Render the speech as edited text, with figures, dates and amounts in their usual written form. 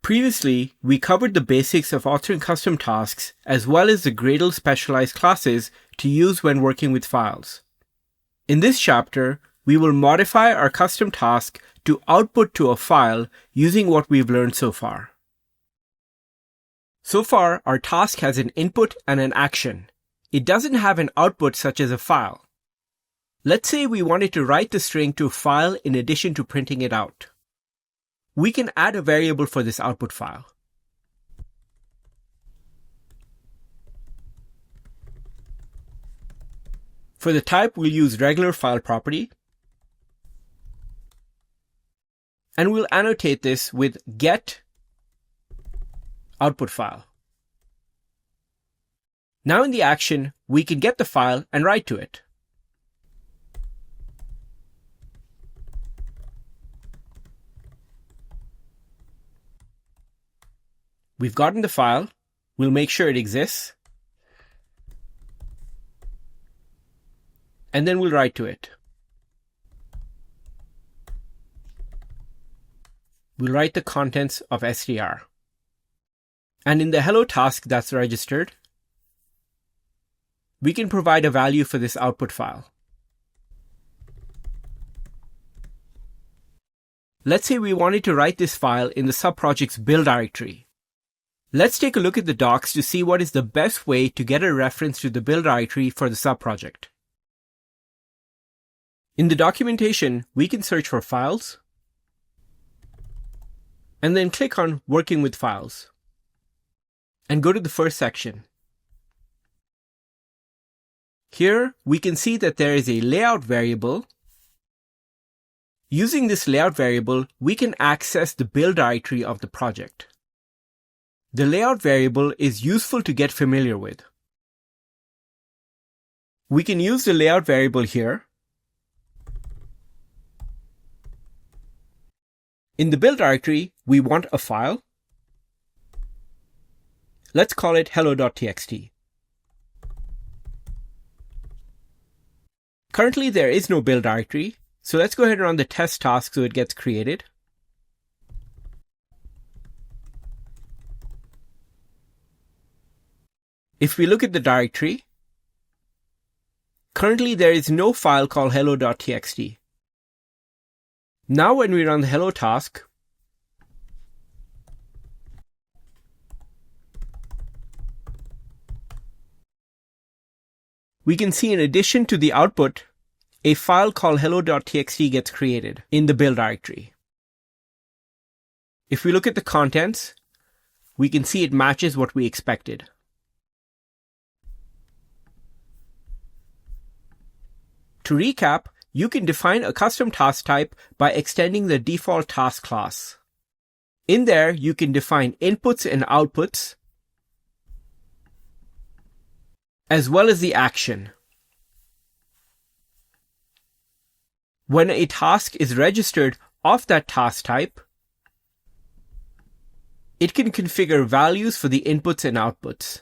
Previously, we covered the basics of authoring custom tasks as well as the Gradle specialized classes to use when working with files. In this chapter, we will modify our custom task to output to a file using what we've learned so far. So far, our task has an input and an action. It doesn't have an output such as a file. Let's say we wanted to write the string to a file in addition to printing it out. We can add a variable for this output file. For the type, we'll use RegularFileProperty. And we'll annotate this with get OutputFile. Now in the action, we can get the file and write to it. We've gotten the file. We'll make sure it exists. And then we'll write to it. We'll write the contents of str. And in the hello task that's registered, we can provide a value for this output file. Let's say we wanted to write this file in the subproject's build directory. Let's take a look at the docs to see what is the best way to get a reference to the build directory for the subproject. In the documentation, we can search for files and then click on Working with Files and go to the first section. Here, we can see that there is a layout variable. Using this layout variable, we can access the build directory of the project. The layout variable is useful to get familiar with. We can use the layout variable here. In the build directory, we want a file. Let's call it hello.txt. Currently, there is no build directory, so let's go ahead and run the test task so it gets created. If we look at the directory, currently there is no file called hello.txt. Now when we run the hello task, we can see in addition to the output, a file called hello.txt gets created in the build directory. If we look at the contents, we can see it matches what we expected. To recap, you can define a custom task type by extending the default task class. In there, you can define inputs and outputs, as well as the action. When a task is registered of that task type, it can configure values for the inputs and outputs.